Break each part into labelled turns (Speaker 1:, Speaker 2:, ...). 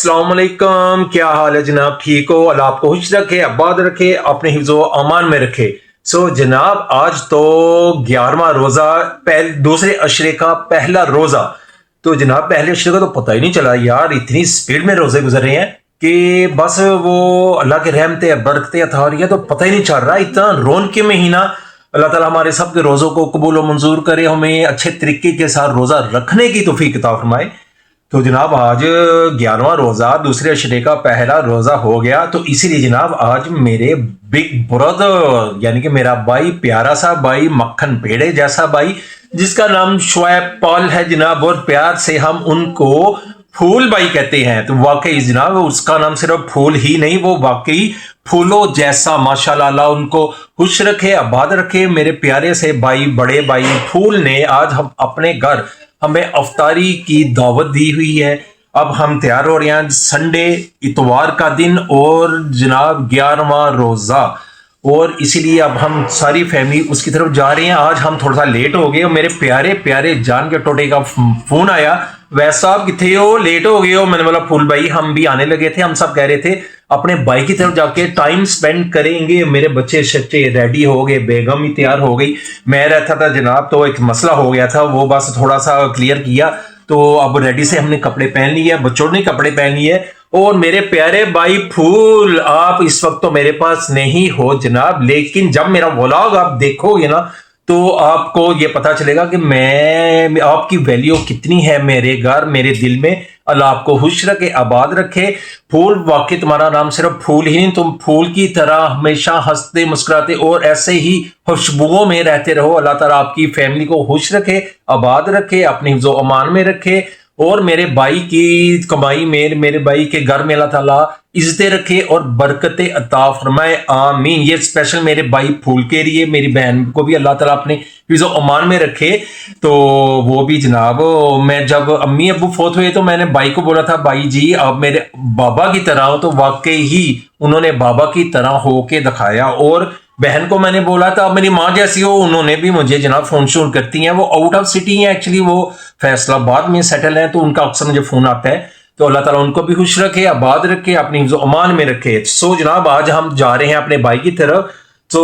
Speaker 1: अस्सलाम वालेकुम, क्या हाल है जनाब? ठीक हो? अल्लाह आपको खुश रखे, आबाद रखे, अपने हिफ्ज़ो अमान में रखे। जनाब, आज तो 11वां रोजा, दूसरे अशरे का पहला रोजा। तो जनाब, पहले अशरे का तो पता ही नहीं चला यार, इतनी स्पीड में रोजे गुजर रहे हैं कि बस वो अल्लाह के रहमते बरकते अता हो रही है, तो पता ही नहीं चल रहा। इतना रौनक के महीना। अल्लाह ताला हमारे सब के रोज़ों को कबूल व मंजूर करे, हमें अच्छे तरीके के साथ रोज़ा रखने की तौफीक अता फरमाए। तो जनाब, आज 11वां रोज़ा, दूसरे अशरे का पहला रोज़ा हो गया। तो इसीलिए जनाब, आज मेरे बिग ब्रदर यानी कि मेरा भाई, प्यारा सा भाई, मक्खन पेड़े जैसा भाई, जिसका नाम शुएब पॉल है जनाब, और प्यार से हम उनको फूल भाई कहते हैं। तो वाकई जनाब, उसका नाम सिर्फ फूल ही नहीं, वो वाकई फूलों जैसा, माशाल्लाह। अल्लाह उनको खुश रखे, आबाद रखे। मेरे प्यारे से भाई, बड़े भाई फूल ने आज हम अपने घर हमें अफ्तारी की दावत दी हुई है। अब हम तैयार हो रहे हैं, संडे इतवार का दिन, और जनाब 11वां रोजा, और इसीलिए अब हम सारी फैमिली उसकी तरफ जा रहे हैं। आज हम थोड़ा सा लेट हो गए, और मेरे प्यारे प्यारे जान के टोटे का फोन आया, वैसा आप किथे हो, लेट हो गए हो। मैंने बोला फूल भाई, हम भी आने लगे थे। हम सब कह रहे थे अपने भाई की तरफ जाके टाइम स्पेंड करेंगे। मेरे बच्चे शच्चे रेडी हो गए, बेगम ही तैयार हो गई, मैं रहता था जनाब, तो एक मसला हो गया था, वो बस थोड़ा सा क्लियर किया। तो अब रेडी से हमने कपड़े पहन लिए, बच्चों ने कपड़े पहन लिए। और मेरे प्यारे भाई फूल, आप इस वक्त तो मेरे पास नहीं हो जनाब, लेकिन जब मेरा व्लॉग आप देखोगे ना, तो आपको ये पता चलेगा कि मैं आपकी वैल्यू कितनी है मेरे घर, मेरे दिल में। अल्लाह आपको खुश रखे, आबाद रखे। फूल, वाकई तुम्हारा नाम सिर्फ फूल ही नहीं, तुम फूल की तरह हमेशा हंसते मुस्कुराते और ऐसे ही खुशबुओं में रहते रहो। अल्लाह ताला आपकी फैमिली को खुश रखे, आबाद रखे, अपनी हिफ्ज़ो अमान में रखे, और मेरे भाई की कमाई में, मेरे भाई के घर में अल्लाह ताला इज्जतें रखे और बरकतें अता फरमाए, आमीन। ये स्पेशल मेरे भाई फूल के लिए, मेरी बहन को भी अल्लाह ताला अपने हिफ्ज़ो अमान में रखे। तो वो भी जनाब, मैं जब अम्मी अब्बू फोत हुए तो मैंने भाई को बोला था, भाई जी आप मेरे बाबा की तरह हो। तो वाकई ही उन्होंने बाबा की तरह होके दिखाया। और बहन को मैंने बोला था मेरी माँ जैसी हो, उन्होंने भी मुझे जनाब फोन शोन करती हैं। वो आउट ऑफ सिटी हैं एक्चुअली, वो फैसलाबाद में सेटल है, तो उनका अक्सर मुझे फोन आता है। तो अल्लाह ताला उनको भी खुश रखे, आबाद रखे, अपनी हिफ्ज़ो अमान में रखे। जनाब, आज हम जा रहे हैं अपने भाई की तरफ। तो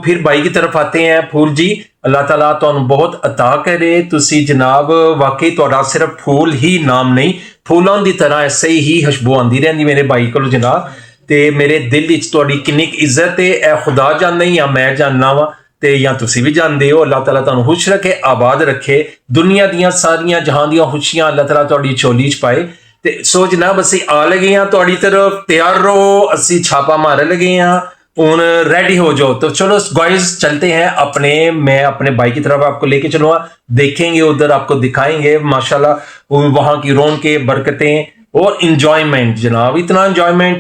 Speaker 1: फिर भाई की तरफ आते हैं। फूल जी, अल्लाह ताला तुहानू बहुत अता करे। तुसी जनाब वाकई तुहाडा सिर्फ फूल ही नाम नहीं, फूलों की तरह ऐसे ही खुशबू आंदी रहंदी मेरे भाई को जनाब। ते मेरे दिल विच तुहाडी किन्नी इज्जत है, ए खुदा जानदा या मैं जानना वा, ते या तुसी भी जानदे हो। अल्लाह ताला तुहानू खुश रखे, आबाद रखे, दुनिया दियां सारियां जहां दियां खुशियां अल्लाह ताला तुहाडी झोली च पाए। ते जनाब, असी आ लगे हैं तुहाडी तरफ, तैयार रहो, असी छापा मारन लगे हैं, उन रेडी हो जाओ। तो चलो गाइस, चलते हैं अपने, मैं अपने भाई की तरफ आपको लेके चलूंगा, देखेंगे उधर, आपको दिखाएंगे माशाल्लाह वहां की रौनकें, बरकतें और इंजॉयमेंट। जनाब, इतना इंजॉयमेंट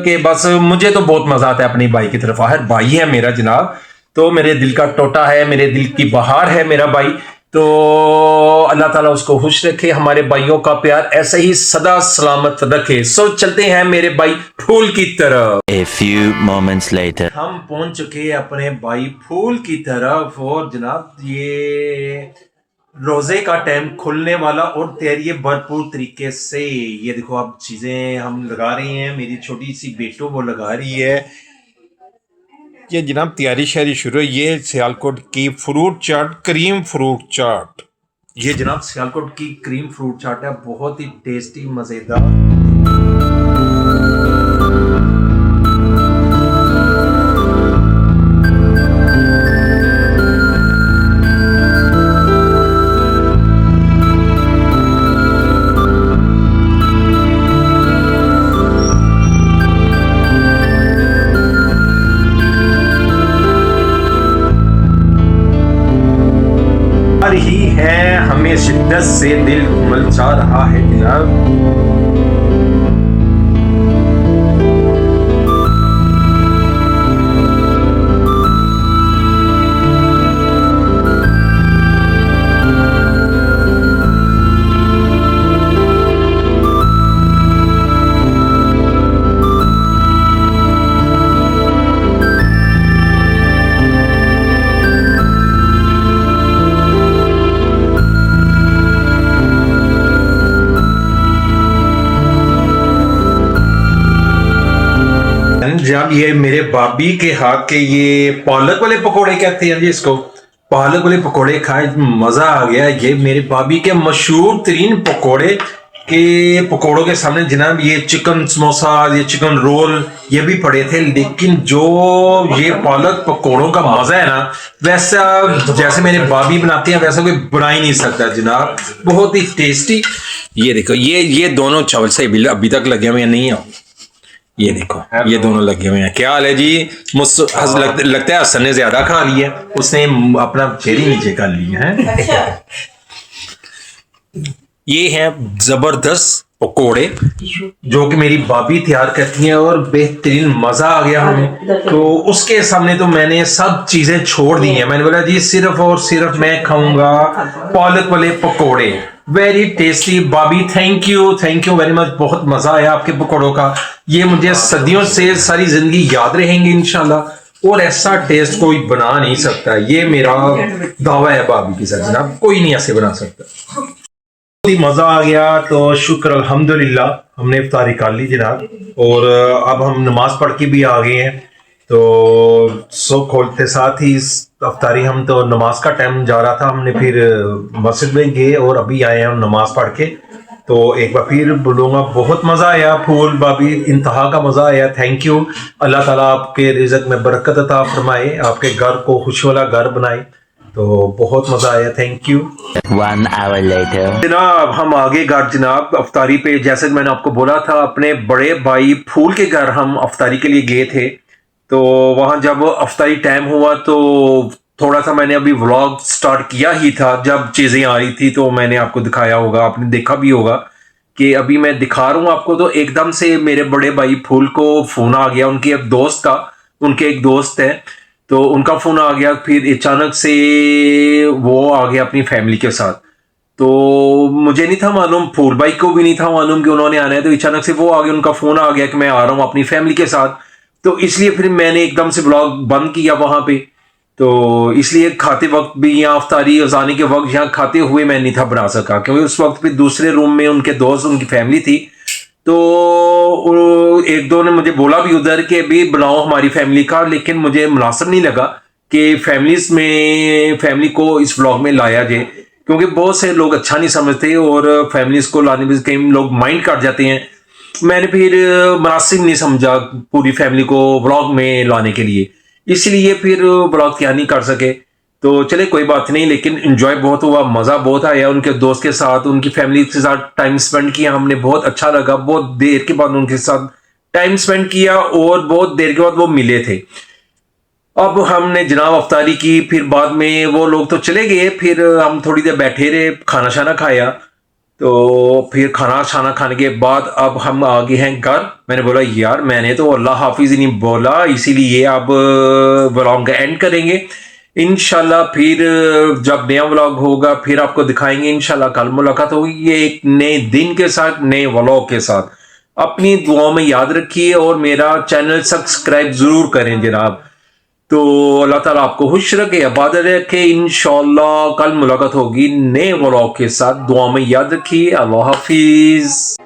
Speaker 1: के बस मुझे तो बहुत मजा आता है अपनी भाई की तरफ। हर भाई है मेरा जनाब, तो मेरे दिल का टोटा है, मेरे दिल की बहार है मेरा भाई। तो अल्लाह ताला उसको खुश रखे, हमारे भाइयों का प्यार ऐसे ही सदा सलामत रखे। चलते हैं मेरे भाई फूल की तरफ।
Speaker 2: A few moments later.
Speaker 1: हम पहुंच चुके अपने भाई फूल की तरफ, और जनाब ये रोजे का टाइम खुलने वाला, और तैयारी भरपूर तरीके से। ये देखो, अब चीजें हम लगा रहे हैं, मेरी छोटी सी बेटो वो लगा रही है। ये जनाब तैयारी शहरी शुरू है। ये सियालकोट की फ्रूट चाट, क्रीम फ्रूट चाट, ये जनाब सियालकोट की क्रीम फ्रूट चाट है, बहुत ही टेस्टी, मजेदार। ही है, हमें शिद्दत से दिल उमलचा रहा है जनाब। जनाब ये मेरे भाभी के हाथ के ये पालक वाले पकोड़े कहते हैं जी इसको, पालक वाले पकोड़े खाए मजा आ गया। ये मेरे भाभी के मशहूर तरीन पकोड़े के पकोड़ों के सामने जनाब ये चिकन समोसा, ये चिकन रोल ये भी पड़े थे, लेकिन जो ये पालक पकोड़ों का मजा है ना, वैसा जैसे मेरे भाभी बनाती हैं वैसा कोई बना ही नहीं सकता जनाब, बहुत ही टेस्टी। ये देखो ये दोनों चावल से अभी तक लगे हुए नहीं हो, ये देखो ये दोनों लगे हुए हैं। क्या हाल है जी? लगता है हसन ने ज्यादा खा लिया, उसने अपना चेहरे नीचे कर लिया है। ये है जबरदस्त पकोड़े जो कि मेरी भाभी तैयार करती हैं और बेहतरीन मजा आ गया हमें। तो उसके सामने तो मैंने सब चीजें छोड़ दी हैं, मैंने बोला जी सिर्फ और सिर्फ मैं खाऊंगा पालक वाले पकोड़े, वेरी टेस्टी। भाभी थैंक यू वेरी मच, बहुत मजा आया आपके पकोड़ों का, ये मुझे सदियों से सारी जिंदगी याद रहेंगे इंशाल्लाह, और ऐसा टेस्ट कोई बना नहीं सकता, ये मेरा दावा है भाभी के साथ जनाब, कोई नहीं ऐसे बना सकता। मजा आ गया तो शुक्र अल्हम्दुलिल्लाह, हमने इफ्तारी कर ली जनाब, और अब हम नमाज पढ़ के भी आ गए हैं। तो सो खोलते साथ ही इफ्तारी, हम तो नमाज का टाइम जा रहा था, हमने फिर मस्जिद में गए और अभी आए हैं हम नमाज पढ़ के। तो एक बार फिर बोलूँगा बहुत मज़ा आया, फूल भाभी इंतहा का मज़ा आया, थैंक यू। अल्लाह ताला आपके रिज़्क में बरकत अता फरमाए, आपके घर को खुशी वाला घर बनाए, तो बहुत मजा आया, थैंक यू।
Speaker 2: 1 hour later.
Speaker 1: जनाब हम आगे घर जनाब अफ्तारी पे, जैसे मैंने आपको बोला था अपने बड़े भाई फूल के घर हम अफ्तारी के लिए गए थे। तो वहां जब अफ्तारी टाइम हुआ तो थोड़ा सा मैंने अभी व्लॉग स्टार्ट किया ही था, जब चीजें आ रही थी तो मैंने आपको दिखाया होगा, आपने देखा भी होगा कि अभी मैं दिखा रहा हूँ आपको। तो एकदम से मेरे बड़े भाई फूल को फोन आ गया, उनके एक दोस्त का, उनके एक दोस्त है तो उनका फोन आ गया, फिर अचानक से वो आ गया अपनी फैमिली के साथ। तो मुझे नहीं था मालूम, फूल भाई को भी नहीं था मालूम कि उन्होंने आना है, तो अचानक से वो आ गया, उनका फोन आ गया कि मैं आ रहा हूँ अपनी फैमिली के साथ। तो इसलिए फिर मैंने एकदम से ब्लॉग बंद किया वहां पे, तो इसलिए खाते वक्त भी यहाँ अफ्तारी जाने के वक्त यहाँ खाते हुए मैं नहीं था बना सका, क्योंकि उस वक्त पे दूसरे रूम में उनके दोस्त, उनकी फैमिली थी। तो एक दो ने मुझे बोला भी उधर के भी बनाओ हमारी फैमिली का, लेकिन मुझे मुनासिब नहीं लगा कि फैमिली को इस व्लॉग में लाया जाए, क्योंकि बहुत से लोग अच्छा नहीं समझते और फैमिलीज को लाने में कई लोग माइंड कर जाते हैं। मैंने फिर मुनासिब नहीं समझा पूरी फैमिली को व्लॉग में लाने के लिए, इसलिए फिर व्लॉग क्या नहीं कर सके। तो चले कोई बात नहीं, लेकिन एंजॉय बहुत हुआ, मज़ा बहुत आया, उनके दोस्त के साथ, उनकी फैमिली के साथ टाइम स्पेंड किया हमने, बहुत अच्छा लगा। बहुत देर के बाद उनके साथ टाइम स्पेंड किया और बहुत देर के बाद वो मिले थे। अब हमने जनाब अफ्तारी की, फिर बाद में वो लोग तो चले गए, फिर हम थोड़ी देर बैठे रहे, खाना शाना खाया। तो फिर खाना शाना खाने के बाद अब हम आ गए हैं घर। मैंने बोला यार मैंने तो अल्लाह हाफिज ही नहीं बोला, इसीलिए अब व्लॉग एंड करेंगे इंशाल्लाह। फिर जब नया व्लॉग होगा फिर आपको दिखाएंगे इंशाल्लाह। कल मुलाकात होगी एक नए दिन के साथ, नए व्लॉग के साथ। अपनी दुआओं में याद रखिए और मेरा चैनल सब्सक्राइब जरूर करें जनाब। तो अल्लाह ताला आपको खुश रखे, आबाद रखे, इंशाल्लाह कल मुलाकात होगी नए व्लॉग के साथ। दुआ में याद रखिए, अल्लाह हाफिज।